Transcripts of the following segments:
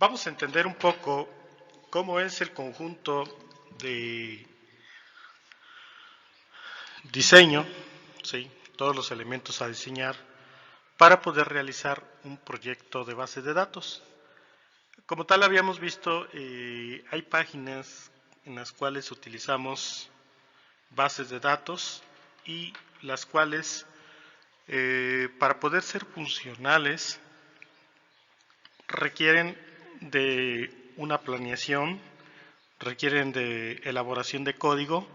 Vamos a entender un poco cómo es el conjunto de diseño, ¿sí? Todos los elementos a diseñar para poder realizar un proyecto de base de datos. Como tal habíamos visto, hay páginas en las cuales utilizamos bases de datos y las cuales para poder ser funcionales requieren de una planeación, requieren de elaboración de código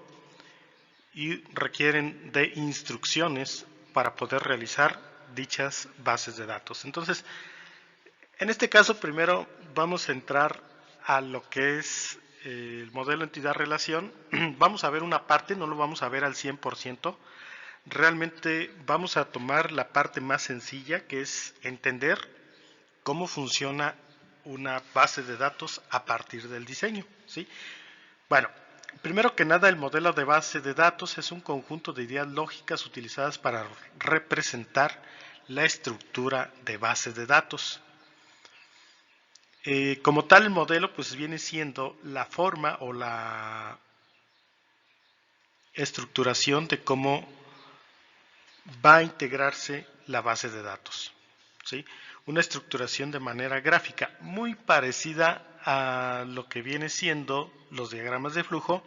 y requieren de instrucciones para poder realizar dichas bases de datos. Entonces, en este caso primero vamos a entrar a lo que es el modelo entidad-relación. Vamos a ver una parte, no lo vamos a ver al 100%. Realmente vamos a tomar la parte más sencilla, que es entender cómo funciona una base de datos a partir del diseño, ¿sí? Bueno, primero que nada, el modelo de base de datos es un conjunto de ideas lógicas utilizadas para representar la estructura de base de datos. Como tal, el modelo pues viene siendo la forma o la estructuración de cómo va a integrarse la base de datos, ¿sí? Una estructuración de manera gráfica muy parecida a lo que viene siendo los diagramas de flujo,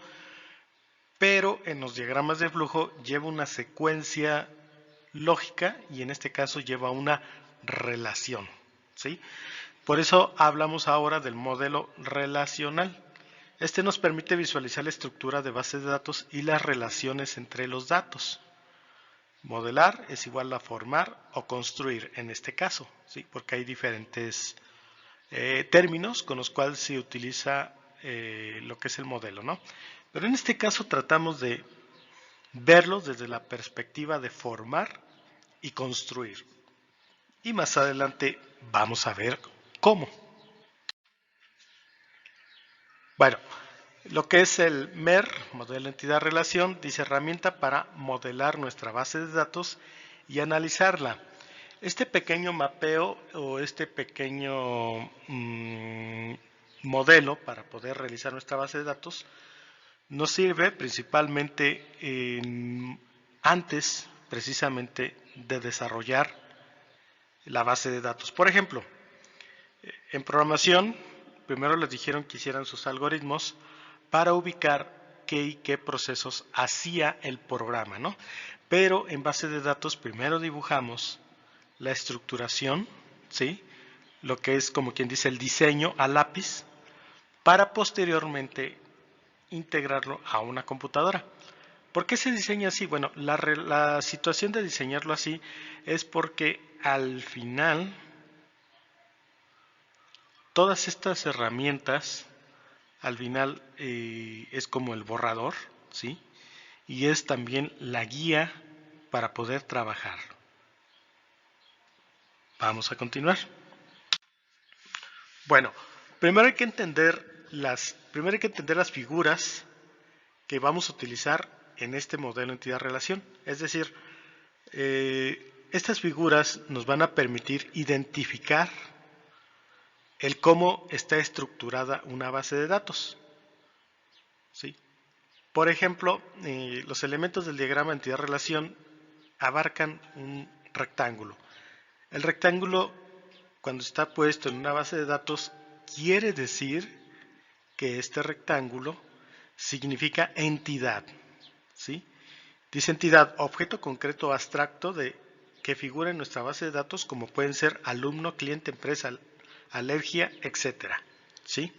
pero en los diagramas de flujo lleva una secuencia lógica y en este caso lleva una relación, ¿sí? Por eso hablamos ahora del modelo relacional. Este nos permite visualizar la estructura de bases de datos y las relaciones entre los datos. Modelar es igual a formar o construir en este caso, ¿sí? Porque hay diferentes términos con los cuales se utiliza lo que es el modelo, ¿no? Pero en este caso tratamos de verlos desde la perspectiva de formar y construir. Y más adelante vamos a ver cómo. Bueno, lo que es el MER, modelo entidad relación, dice herramienta para modelar nuestra base de datos y analizarla. Este pequeño mapeo o este pequeño modelo para poder realizar nuestra base de datos nos sirve principalmente antes precisamente de desarrollar la base de datos. Por ejemplo, en programación, primero les dijeron que hicieran sus algoritmos para ubicar qué y qué procesos hacía el programa, ¿no? Pero en base de datos primero dibujamos la estructuración, ¿sí? Lo que es como quien dice el diseño a lápiz, para posteriormente integrarlo a una computadora. ¿Por qué se diseña así? Bueno, la situación de diseñarlo así es porque al final todas estas herramientas, al final es como el borrador, ¿sí? Y es también la guía para poder trabajar. Vamos a continuar. Bueno, primero hay que entender las figuras que vamos a utilizar en este modelo entidad-relación. Es decir, estas figuras nos van a permitir identificar el cómo está estructurada una base de datos, ¿sí? Por ejemplo, los elementos del diagrama entidad-relación abarcan un rectángulo. El rectángulo, cuando está puesto en una base de datos, quiere decir que este rectángulo significa entidad, ¿sí? Dice entidad, objeto concreto abstracto que figura en nuestra base de datos, como pueden ser alumno, cliente, empresa, alergia, etcétera, ¿sí?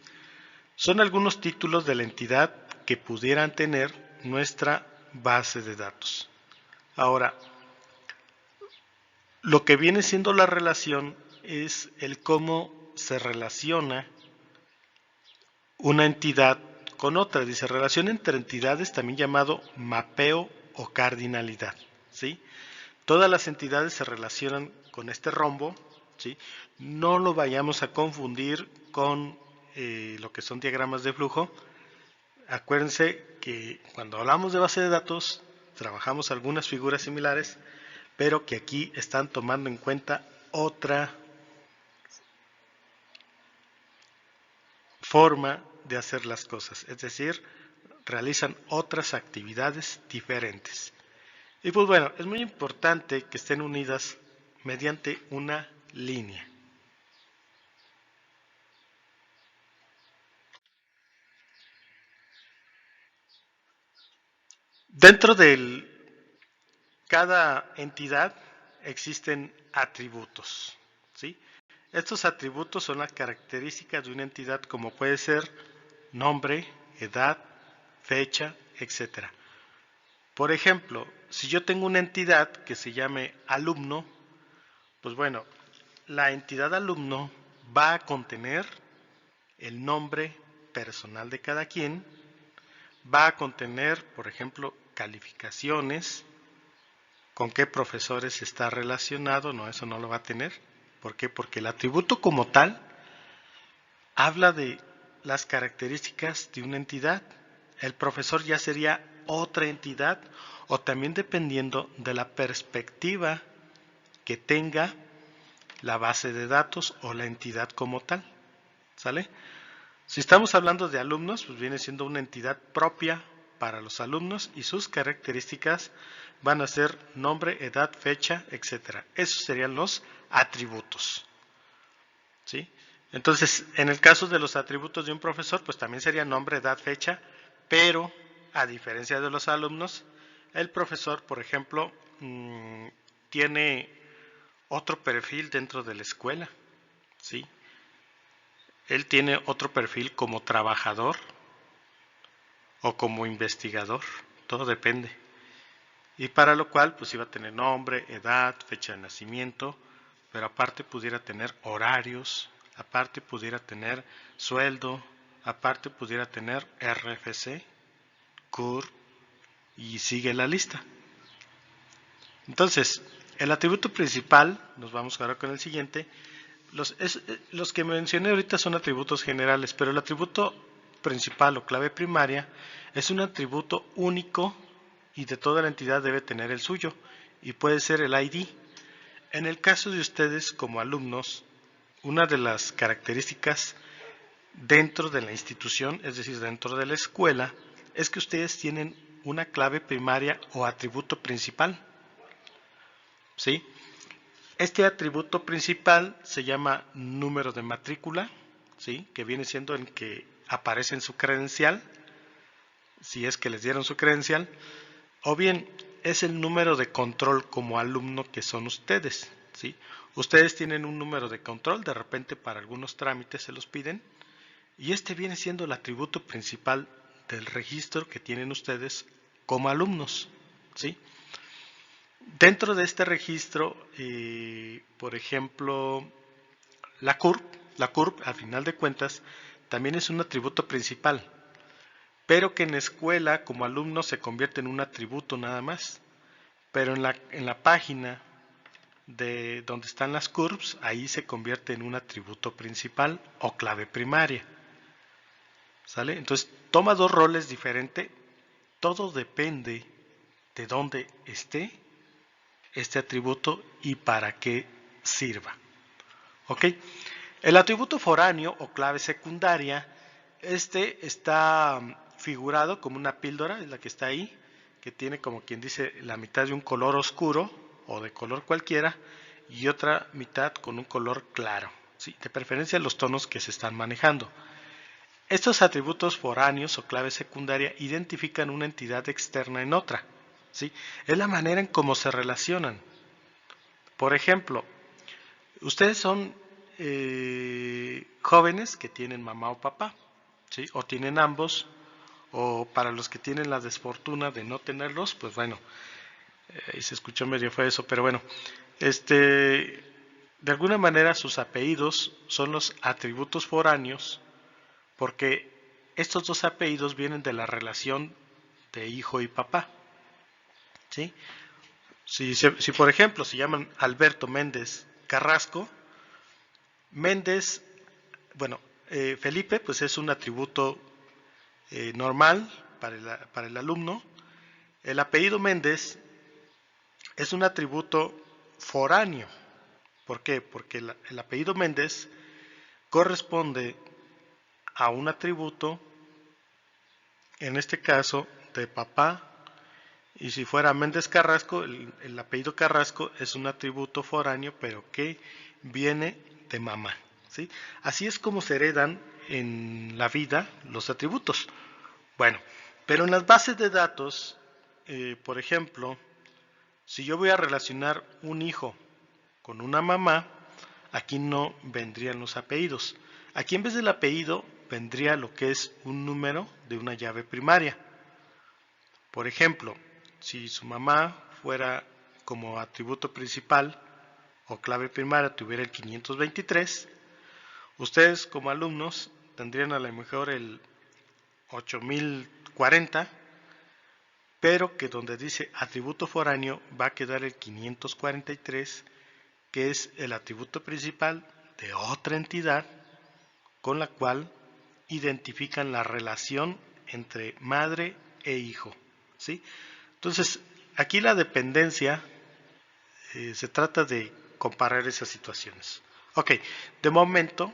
Son algunos títulos de la entidad que pudieran tener nuestra base de datos. Ahora, lo que viene siendo la relación es el cómo se relaciona una entidad con otra. Dice relación entre entidades, también llamado mapeo o cardinalidad, ¿sí? Todas las entidades se relacionan con este rombo, ¿sí? No lo vayamos a confundir con lo que son diagramas de flujo. Acuérdense que cuando hablamos de base de datos trabajamos algunas figuras similares, pero que aquí están tomando en cuenta otra forma de hacer las cosas, es decir, realizan otras actividades diferentes. Y pues bueno, es muy importante que estén unidas mediante una línea. Dentro de cada entidad existen atributos, ¿sí? Estos atributos son las características de una entidad, como puede ser nombre, edad, fecha, etcétera. Por ejemplo, si yo tengo una entidad que se llame alumno, pues bueno, la entidad alumno va a contener el nombre personal de cada quien, va a contener, por ejemplo, calificaciones, con qué profesores está relacionado, no, eso no lo va a tener. ¿Por qué? Porque el atributo como tal habla de las características de una entidad. El profesor ya sería otra entidad, o también dependiendo de la perspectiva que tenga la base de datos o la entidad como tal. ¿Sale? Si estamos hablando de alumnos, pues viene siendo una entidad propia para los alumnos y sus características van a ser nombre, edad, fecha, etcétera. Esos serían los atributos. ¿Sí? Entonces, en el caso de los atributos de un profesor, pues también sería nombre, edad, fecha, pero a diferencia de los alumnos, el profesor, por ejemplo, tiene otro perfil dentro de la escuela, ¿sí? Él tiene otro perfil como trabajador o como investigador, todo depende. Y para lo cual, pues iba a tener nombre, edad, fecha de nacimiento, pero aparte pudiera tener horarios, aparte pudiera tener sueldo, aparte pudiera tener RFC, CUR y sigue la lista. Entonces, el atributo principal, nos vamos ahora con el siguiente, los que mencioné ahorita son atributos generales, pero el atributo principal o clave primaria es un atributo único y de toda la entidad debe tener el suyo y puede ser el ID. En el caso de ustedes como alumnos, una de las características dentro de la institución, es decir, dentro de la escuela, es que ustedes tienen una clave primaria o atributo principal. ¿Sí? Este atributo principal se llama número de matrícula, ¿sí? Que viene siendo el que aparece en su credencial, si es que les dieron su credencial, o bien es el número de control como alumno que son ustedes, ¿sí? Ustedes tienen un número de control, de repente para algunos trámites se los piden, y este viene siendo el atributo principal del registro que tienen ustedes como alumnos, ¿sí? Dentro de este registro, por ejemplo, la CURP, al final de cuentas, también es un atributo principal, pero que en escuela como alumno se convierte en un atributo nada más. Pero en la página de donde están las CURPs, ahí se convierte en un atributo principal o clave primaria. ¿Sale? Entonces toma dos roles diferentes. Todo depende de dónde esté este atributo y para qué sirva. ¿Ok? El atributo foráneo o clave secundaria, este está figurado como una píldora, es la que está ahí, que tiene como quien dice la mitad de un color oscuro o de color cualquiera y otra mitad con un color claro, ¿sí? De preferencia los tonos que se están manejando. Estos atributos foráneos o clave secundaria identifican una entidad externa en otra, ¿sí? Es la manera en cómo se relacionan. Por ejemplo, ustedes son jóvenes que tienen mamá o papá, ¿sí? O tienen ambos, o para los que tienen la desfortuna de no tenerlos, pues bueno, y se escuchó medio feo eso, pero bueno, de alguna manera sus apellidos son los atributos foráneos, porque estos dos apellidos vienen de la relación de hijo y papá, ¿sí? Si por ejemplo se llaman Alberto Méndez Carrasco, Méndez, bueno, Felipe, pues es un atributo normal para el alumno. El apellido Méndez es un atributo foráneo. ¿Por qué? Porque el apellido Méndez corresponde a un atributo, en este caso de papá, y si fuera Méndez Carrasco, el apellido Carrasco es un atributo foráneo, pero que viene de mamá, ¿sí? Así es como se heredan en la vida los atributos. Bueno, pero en las bases de datos, por ejemplo, si yo voy a relacionar un hijo con una mamá, aquí no vendrían los apellidos. Aquí en vez del apellido vendría lo que es un número de una llave primaria. Por ejemplo, si su mamá fuera como atributo principal o clave primaria tuviera el 523, ustedes como alumnos tendrían a lo mejor el 8040, pero que donde dice atributo foráneo va a quedar el 543, que es el atributo principal de otra entidad con la cual identifican la relación entre madre e hijo, ¿sí? Entonces, aquí la dependencia se trata de comparar esas situaciones. Ok, de momento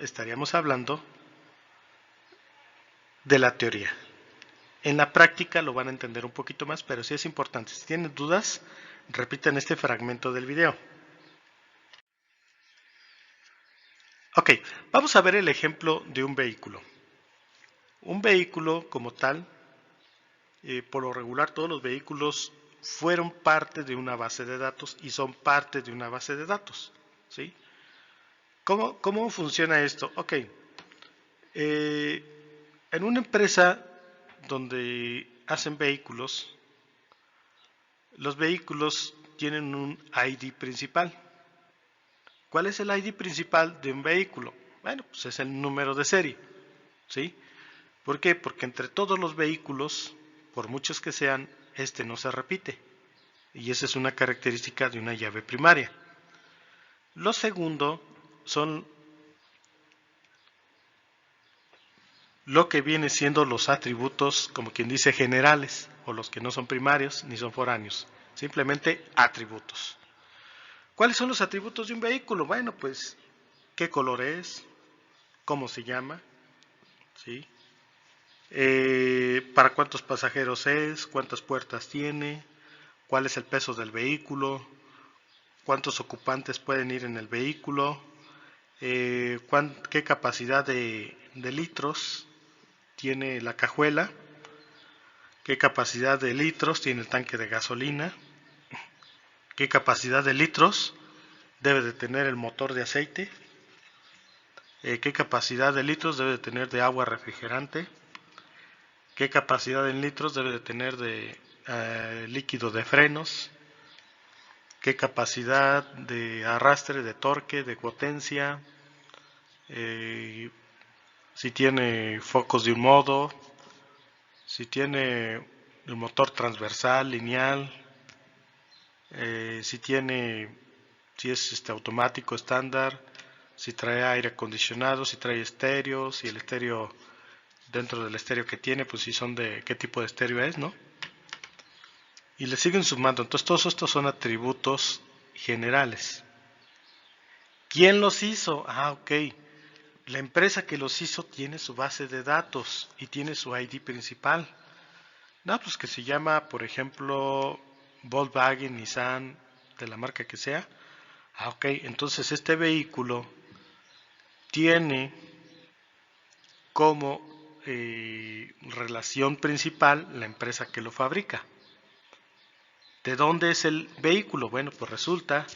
estaríamos hablando de la teoría. En la práctica lo van a entender un poquito más, pero sí es importante. Si tienen dudas, repiten este fragmento del video. Ok, vamos a ver el ejemplo de un vehículo. Un vehículo como tal, por lo regular todos los vehículos fueron parte de una base de datos y son parte de una base de datos, ¿sí? ¿Cómo funciona esto? Ok, en una empresa donde hacen vehículos, los vehículos tienen un ID principal. ¿Cuál es el ID principal de un vehículo? Bueno, pues es el número de serie, ¿sí? ¿Por qué? Porque entre todos los vehículos, por muchos que sean, este no se repite. Y esa es una característica de una llave primaria. Lo segundo son lo que viene siendo los atributos, como quien dice, generales, o los que no son primarios ni son foráneos, simplemente atributos. ¿Cuáles son los atributos de un vehículo? Bueno, pues, ¿qué color es? ¿Cómo se llama? ¿Sí? ¿Para cuántos pasajeros es? ¿Cuántas puertas tiene? ¿Cuál es el peso del vehículo? ¿Cuántos ocupantes pueden ir en el vehículo? ¿Qué capacidad de litros tiene la cajuela? ¿Qué capacidad de litros tiene el tanque de gasolina? ¿Qué capacidad de litros debe de tener el motor de aceite? ¿Qué capacidad de litros debe de tener de agua refrigerante? ¿Qué capacidad en litros debe de tener de líquido de frenos? ¿Qué capacidad de arrastre, de torque, de potencia? Si tiene focos de un modo, si tiene el motor transversal, lineal, si es automático, estándar, si trae aire acondicionado, si trae estéreo, si el estéreo, dentro del estéreo que tiene, pues si son de qué tipo de estéreo es, ¿no? Y le siguen sumando. Entonces todos estos son atributos generales. ¿Quién los hizo? Ah, ok. La empresa que los hizo tiene su base de datos y tiene su ID principal. No, pues que se llama, por ejemplo, Volkswagen, Nissan, de la marca que sea. Ah, ok. Entonces este vehículo tiene como relación principal la empresa que lo fabrica. ¿De dónde es el vehículo? Bueno, pues resulta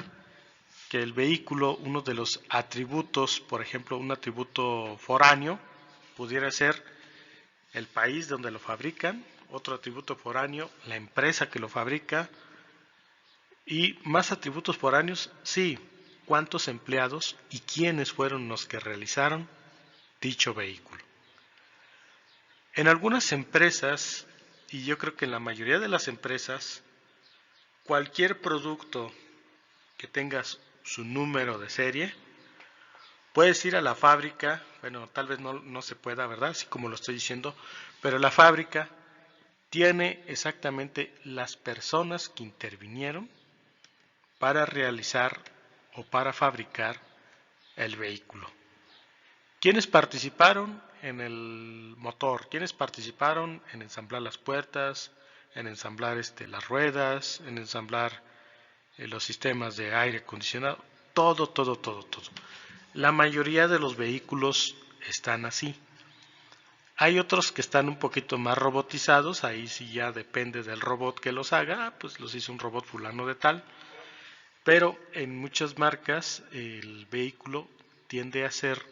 que el vehículo, uno de los atributos, por ejemplo, un atributo foráneo, pudiera ser el país donde lo fabrican, otro atributo foráneo, la empresa que lo fabrica, y más atributos foráneos, sí, cuántos empleados y quiénes fueron los que realizaron dicho vehículo. En algunas empresas, y yo creo que en la mayoría de las empresas, cualquier producto que tengas su número de serie, puedes ir a la fábrica, bueno, tal vez no se pueda, ¿verdad? Así como lo estoy diciendo, pero la fábrica tiene exactamente las personas que intervinieron para realizar o para fabricar el vehículo. ¿Quiénes participaron en el motor? ¿Quiénes participaron en ensamblar las puertas, en ensamblar las ruedas, en ensamblar los sistemas de aire acondicionado? Todo, todo, todo, todo. La mayoría de los vehículos están así. Hay otros que están un poquito más robotizados, ahí sí ya depende del robot que los haga, pues los hizo un robot fulano de tal. Pero en muchas marcas el vehículo tiende a ser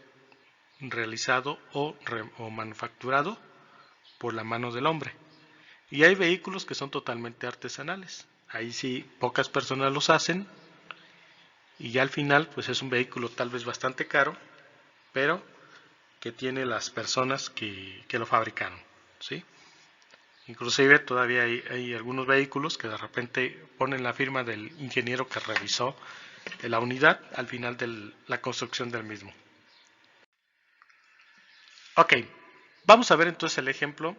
realizado o manufacturado por la mano del hombre. Y hay vehículos que son totalmente artesanales. Ahí sí pocas personas los hacen y ya al final pues es un vehículo tal vez bastante caro, pero que tiene las personas que lo fabricaron, ¿sí? Inclusive todavía hay algunos vehículos que de repente ponen la firma del ingeniero que revisó la unidad al final de la construcción del mismo. Ok, vamos a ver entonces el ejemplo.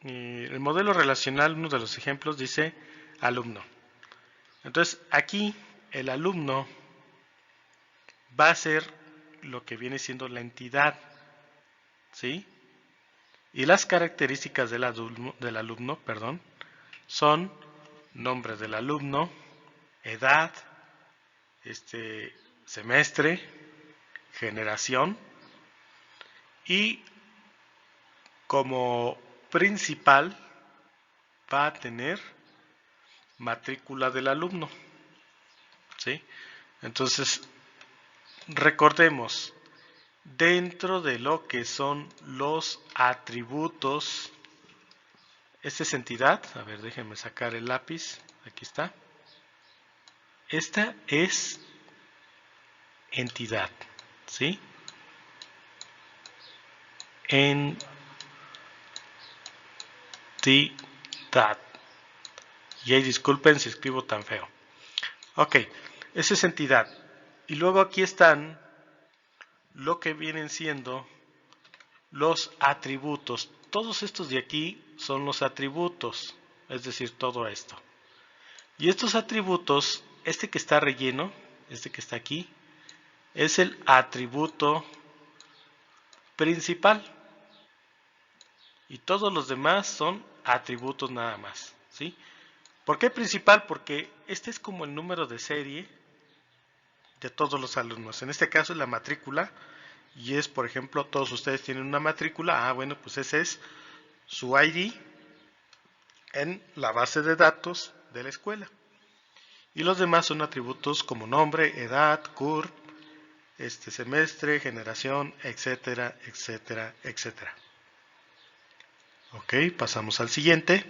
El modelo relacional, uno de los ejemplos dice alumno. Entonces aquí el alumno va a ser lo que viene siendo la entidad, ¿sí? Y las características del alumno, son nombre del alumno, edad, semestre, generación y como principal va a tener matrícula del alumno, ¿sí? Entonces, recordemos, dentro de lo que son los atributos, esta es entidad, a ver, déjenme sacar el lápiz, aquí está. Esta es entidad, ¿sí? Entidad. Y ahí disculpen si escribo tan feo. Ok, esa es entidad. Y luego aquí están lo que vienen siendo los atributos. Todos estos de aquí son los atributos, es decir, todo esto. Y estos atributos, este que está relleno, este que está aquí, es el atributo principal. Y todos los demás son atributos nada más, ¿sí? ¿Por qué principal? Porque este es como el número de serie de todos los alumnos. En este caso es la matrícula y es, por ejemplo, todos ustedes tienen una matrícula. Bueno, pues ese es su ID en la base de datos de la escuela. Y los demás son atributos como nombre, edad, CURP, semestre, generación, etcétera, etcétera, etcétera. Ok, pasamos al siguiente.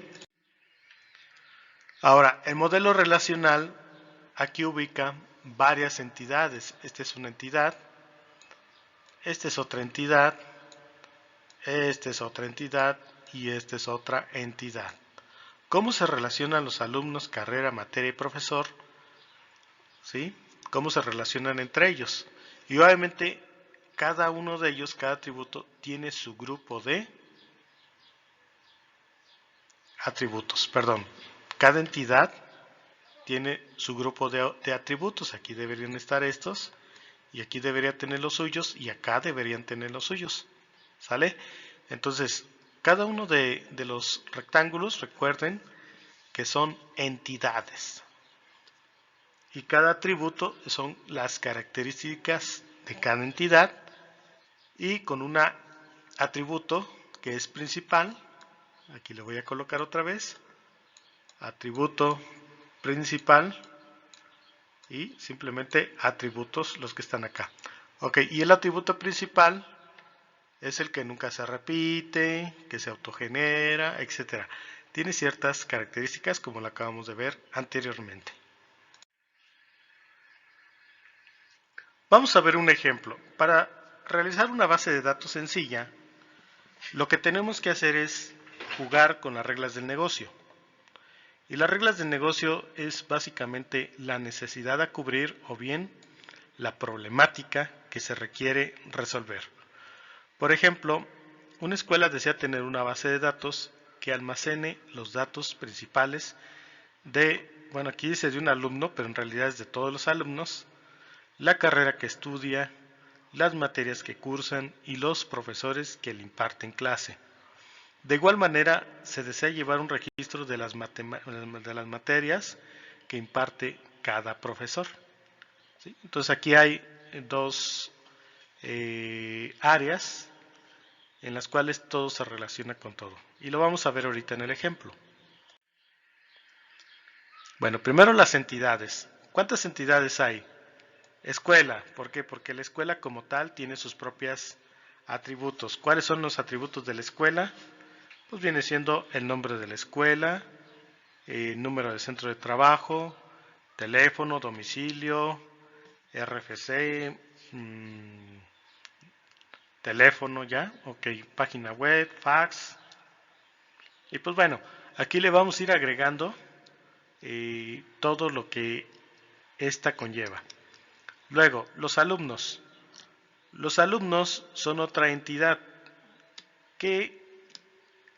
Ahora, el modelo relacional aquí ubica varias entidades. Esta es una entidad, esta es otra entidad, esta es otra entidad y esta es otra entidad. ¿Cómo se relacionan los alumnos, carrera, materia y profesor? ¿Sí? ¿Cómo se relacionan entre ellos? Y obviamente cada uno de ellos, cada atributo, tiene su grupo de atributos. Perdón, cada entidad tiene su grupo de atributos. Aquí deberían estar estos y aquí debería tener los suyos y acá deberían tener los suyos. ¿Sale? Entonces, cada uno de los rectángulos, recuerden que son entidades. Y cada atributo son las características de cada entidad y con un atributo que es principal. Aquí le voy a colocar otra vez. Atributo principal y simplemente atributos los que están acá. Ok, y el atributo principal es el que nunca se repite, que se autogenera, etc. Tiene ciertas características como lo acabamos de ver anteriormente. Vamos a ver un ejemplo. Para realizar una base de datos sencilla, lo que tenemos que hacer es jugar con las reglas del negocio. Y las reglas del negocio es básicamente la necesidad a cubrir o bien la problemática que se requiere resolver. Por ejemplo, una escuela desea tener una base de datos que almacene los datos principales bueno, aquí dice de un alumno, pero en realidad es de todos los alumnos, la carrera que estudia, las materias que cursan y los profesores que le imparten clase. De igual manera, se desea llevar un registro de las materias que imparte cada profesor. ¿Sí? Entonces aquí hay dos áreas en las cuales todo se relaciona con todo. Y lo vamos a ver ahorita en el ejemplo. Bueno, primero las entidades. ¿Cuántas entidades hay? Escuela. ¿Por qué? Porque la escuela como tal tiene sus propios atributos. ¿Cuáles son los atributos de la escuela? Pues viene siendo el nombre de la escuela, número de centro de trabajo, teléfono, domicilio, RFC, teléfono ya, ok, página web, fax. Y pues bueno, aquí le vamos a ir agregando todo lo que esta conlleva. Luego, los alumnos. Los alumnos son otra entidad. ¿Qué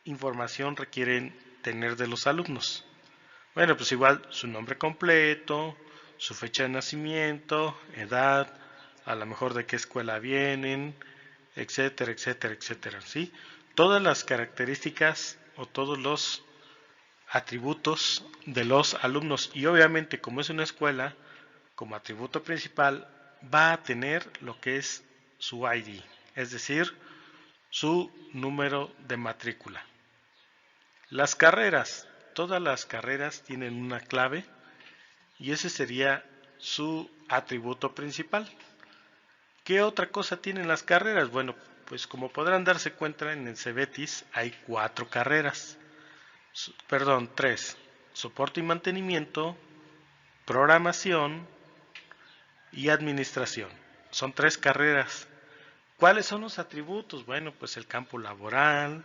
información requieren tener de los alumnos? Bueno, pues igual su nombre completo, su fecha de nacimiento, edad, a lo mejor de qué escuela vienen, etcétera, etcétera, etcétera, ¿sí? Todas las características o todos los atributos de los alumnos, y obviamente como es una escuela, como atributo principal va a tener lo que es su ID, es decir, su número de matrícula. Las carreras, todas las carreras tienen una clave y ese sería su atributo principal. ¿Qué otra cosa tienen las carreras? Bueno, pues como podrán darse cuenta en el CEBETIS hay 4 carreras, perdón, 3: soporte y mantenimiento, programación y administración. Son 3 carreras. ¿Cuáles son los atributos? Bueno, pues el campo laboral,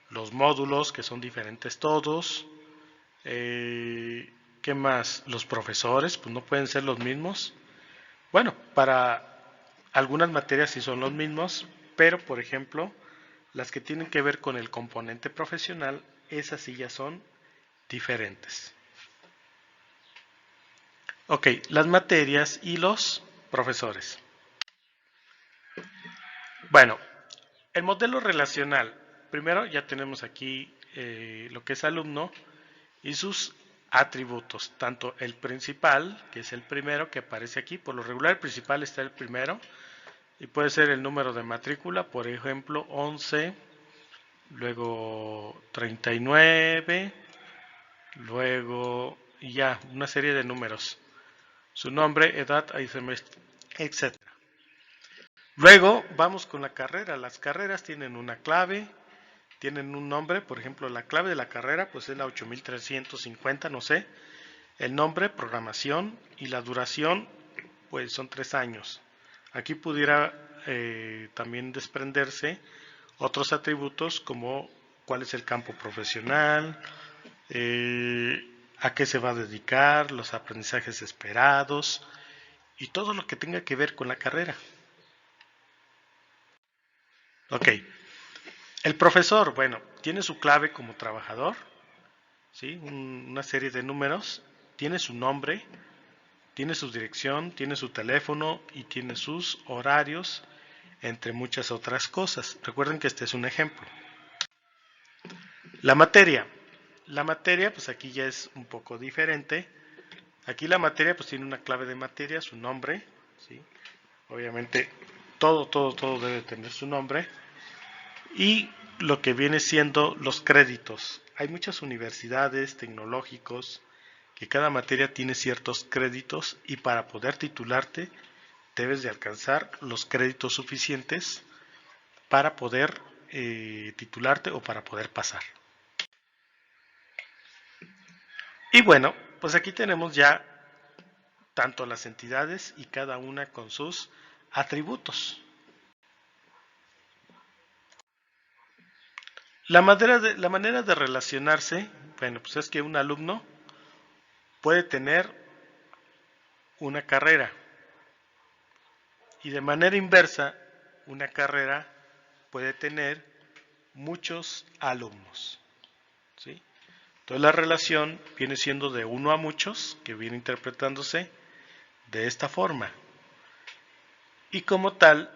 los módulos que son diferentes todos, ¿qué más? Los profesores, pues no pueden ser los mismos. Bueno, para algunas materias sí son los mismos, pero por ejemplo, las que tienen que ver con el componente profesional, esas sí ya son diferentes. Ok, las materias y los profesores. Bueno, el modelo relacional. Primero ya tenemos aquí lo que es alumno y sus atributos. Tanto el principal, que es el primero que aparece aquí. Por lo regular el principal está el primero. Y puede ser el número de matrícula, por ejemplo 11, luego 39, luego ya una serie de números. Su nombre, edad, etc. Luego vamos con la carrera. Las carreras tienen una clave, tienen un nombre, por ejemplo la clave de la carrera pues es la 8350, no sé. El nombre, programación y la duración pues son 3 años. Aquí pudiera también desprenderse otros atributos como cuál es el campo profesional, a qué se va a dedicar, los aprendizajes esperados y todo lo que tenga que ver con la carrera. Ok, el profesor, bueno, tiene su clave como trabajador, ¿sí? Una serie de números, tiene su nombre, tiene su dirección, tiene su teléfono y tiene sus horarios, entre muchas otras cosas. Recuerden que este es un ejemplo. La materia. La materia, pues aquí ya es un poco diferente. Aquí la materia, pues tiene una clave de materia, su nombre, ¿sí? Obviamente, todo debe tener su nombre. Y lo que viene siendo los créditos. Hay muchas universidades, tecnológicos, que cada materia tiene ciertos créditos y para poder titularte debes de alcanzar los créditos suficientes para poder titularte o para poder pasar. Y bueno, pues aquí tenemos ya tanto las entidades y cada una con sus atributos. La manera de relacionarse, bueno, pues es que un alumno puede tener una carrera y de manera inversa, una carrera puede tener muchos alumnos, ¿sí? Entonces la relación viene siendo de uno a muchos, que viene interpretándose de esta forma. y como tal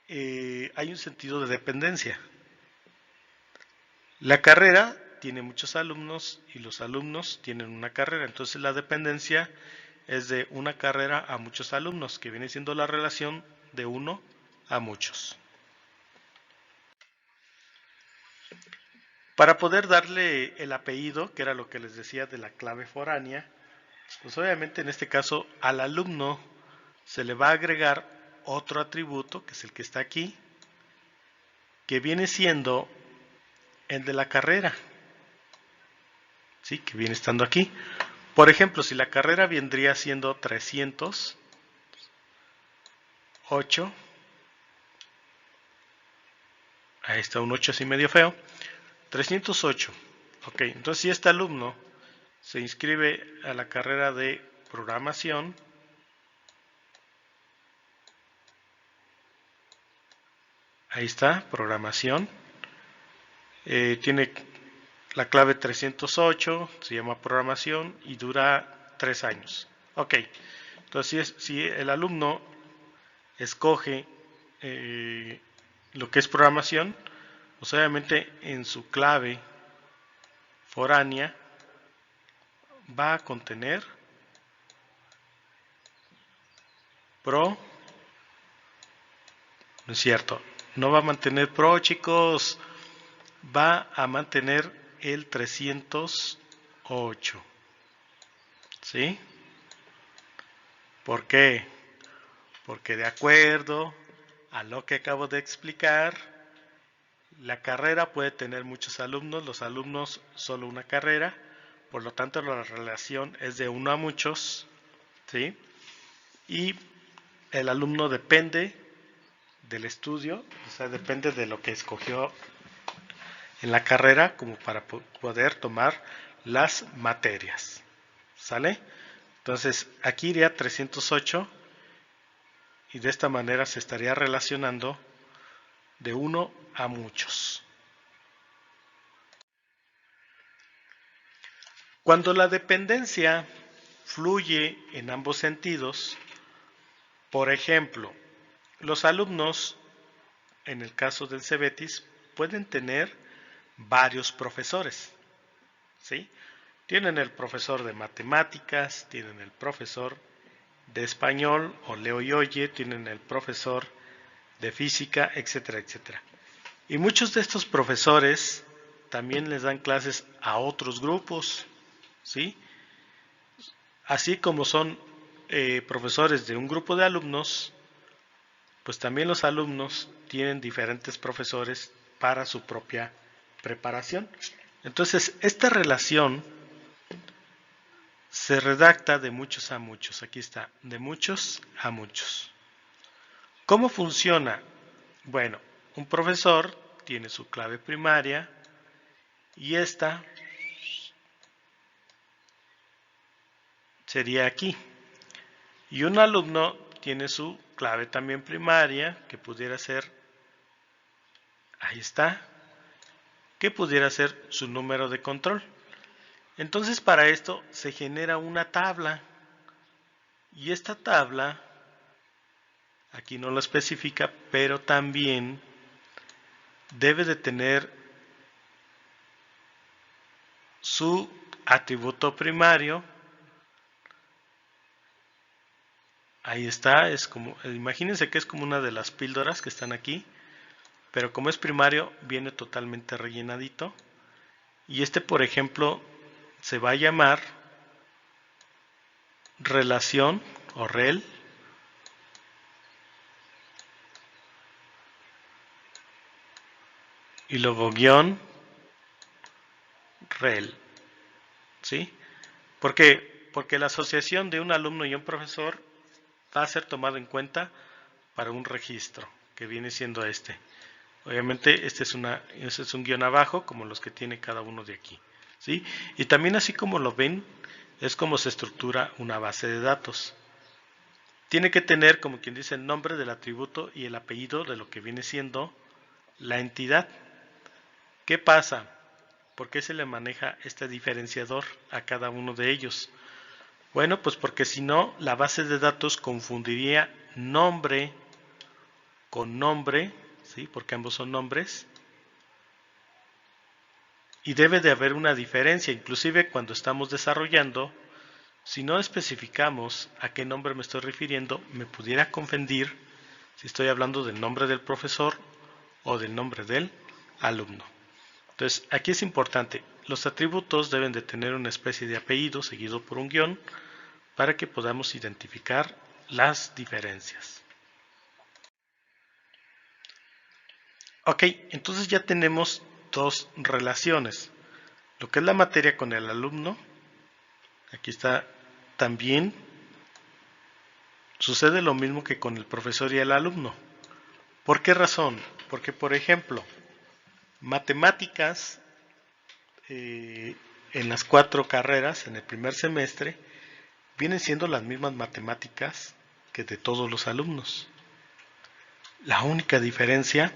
hay un sentido de dependencia. La carrera tiene muchos alumnos y los alumnos tienen una carrera, entonces la dependencia es de una carrera a muchos alumnos, que viene siendo la relación de uno a muchos. Para poder darle el apellido, que era lo que les decía de la clave foránea, pues obviamente en este caso al alumno se le va a agregar otro atributo, que es el que está aquí, que viene siendo el de la carrera, ¿sí? Que viene estando aquí. Por ejemplo, si la carrera vendría siendo 308, ahí está un 8 así medio feo, 308. Ok, entonces si este alumno se inscribe a la carrera de programación, ahí está, programación, tiene la clave 308, se llama programación y dura 3 años. Ok, entonces si el alumno escoge lo que es programación, pues obviamente en su clave foránea va a contener pro, no es cierto, no va a mantener pro, chicos, va a mantener el 308, ¿sí? ¿Por qué? Porque de acuerdo a lo que acabo de explicar, la carrera puede tener muchos alumnos, los alumnos solo una carrera, por lo tanto la relación es de uno a muchos, ¿sí? Y el alumno depende del estudio, o sea, depende de lo que escogió en la carrera como para poder tomar las materias, ¿sale? Entonces aquí iría 308 y de esta manera se estaría relacionando de uno a muchos. Cuando la dependencia fluye en ambos sentidos, por ejemplo, los alumnos, en el caso del CEBETIS, pueden tener varios profesores, ¿sí? Tienen el profesor de matemáticas, tienen el profesor de español o leo y oye, tienen el profesor de física, etcétera, etcétera. Y muchos de estos profesores también les dan clases a otros grupos, ¿sí? Así como son profesores de un grupo de alumnos, pues también los alumnos tienen diferentes profesores para su propia preparación. Entonces, esta relación se redacta de muchos a muchos. Aquí está, de muchos a muchos. ¿Cómo funciona? Bueno, un profesor tiene su clave primaria y esta sería aquí. Y un alumno tiene su clave también primaria, que pudiera ser, ahí está, que pudiera ser su número de control. Entonces para esto se genera una tabla y esta tabla, aquí no lo especifica, pero también debe de tener su atributo primario. Ahí está, es como, imagínense que es como una de las píldoras que están aquí, pero como es primario viene totalmente rellenadito. Y este, por ejemplo, se va a llamar relación o rel y luego guión rel, ¿sí? ¿Por qué? Porque la asociación de un alumno y un profesor va a ser tomado en cuenta para un registro, que viene siendo este. Obviamente este es un guión abajo, como los que tiene cada uno de aquí, ¿sí? Y también así como lo ven, es como se estructura una base de datos. Tiene que tener, como quien dice, el nombre del atributo y el apellido de lo que viene siendo la entidad. ¿Qué pasa? ¿Por qué se le maneja este diferenciador a cada uno de ellos? Bueno, pues porque si no, la base de datos confundiría nombre con nombre, ¿sí? Porque ambos son nombres. Y debe de haber una diferencia, inclusive cuando estamos desarrollando, si no especificamos a qué nombre me estoy refiriendo, me pudiera confundir si estoy hablando del nombre del profesor o del nombre del alumno. Entonces, aquí es importante, los atributos deben de tener una especie de apellido seguido por un guión para que podamos identificar las diferencias. Ok, entonces ya tenemos dos relaciones. Lo que es la materia con el alumno, aquí está también, sucede lo mismo que con el profesor y el alumno. ¿Por qué razón? Porque, por ejemplo, matemáticas en las 4 carreras, en el primer semestre, vienen siendo las mismas matemáticas que de todos los alumnos. La única diferencia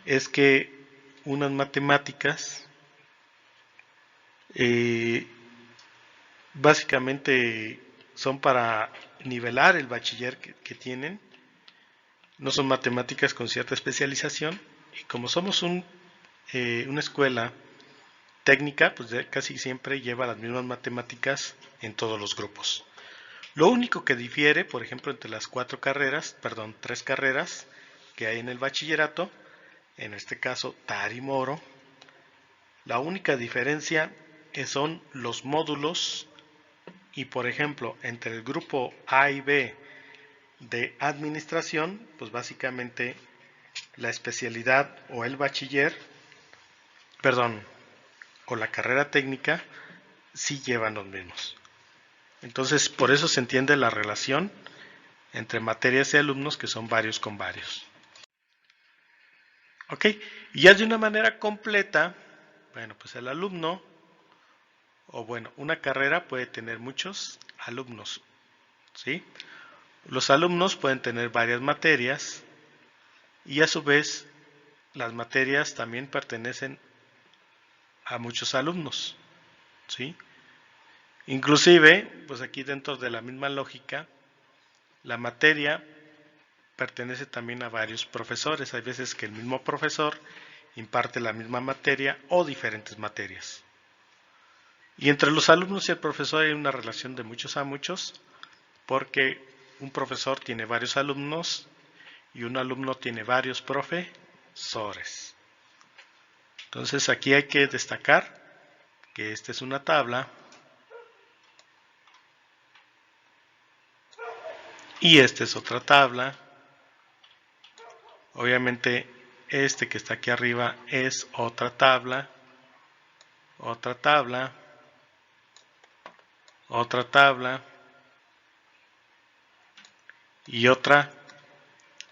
es que unas matemáticas básicamente son para nivelar el bachiller que tienen, no son matemáticas con cierta especialización, y como somos una escuela técnica, pues casi siempre lleva las mismas matemáticas en todos los grupos. Lo único que difiere, por ejemplo, entre las 3 carreras que hay en el bachillerato, en este caso TAR y Moro, la única diferencia son los módulos y, por ejemplo, entre el grupo A y B de administración, pues básicamente la especialidad o el bachiller, o la carrera técnica, sí llevan los mismos. Entonces, por eso se entiende la relación entre materias y alumnos, que son varios con varios. Ok, y ya de una manera completa, bueno, pues el alumno, o bueno, una carrera puede tener muchos alumnos, ¿sí? Los alumnos pueden tener varias materias y a su vez las materias también pertenecen a muchos alumnos, ¿sí? Inclusive, pues aquí dentro de la misma lógica, la materia pertenece también a varios profesores. Hay veces que el mismo profesor imparte la misma materia o diferentes materias. Y entre los alumnos y el profesor hay una relación de muchos a muchos, porque un profesor tiene varios alumnos y un alumno tiene varios profesores. Entonces aquí hay que destacar que esta es una tabla y esta es otra tabla. Obviamente este que está aquí arriba es otra tabla, otra tabla, otra tabla y otra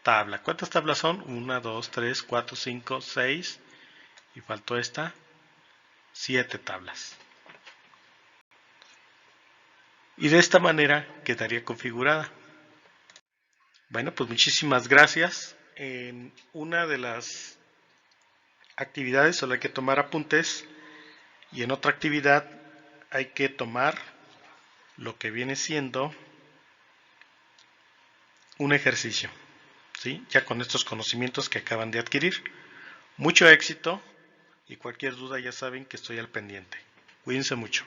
tabla. ¿Cuántas tablas son? 1, 2, 3, 4, 5, 6 y faltó esta, 7 tablas. Y de esta manera quedaría configurada. Bueno, pues muchísimas gracias. En una de las actividades solo hay que tomar apuntes y en otra actividad hay que tomar lo que viene siendo un ejercicio, ¿sí? Ya con estos conocimientos que acaban de adquirir. Mucho éxito y cualquier duda ya saben que estoy al pendiente. Cuídense mucho.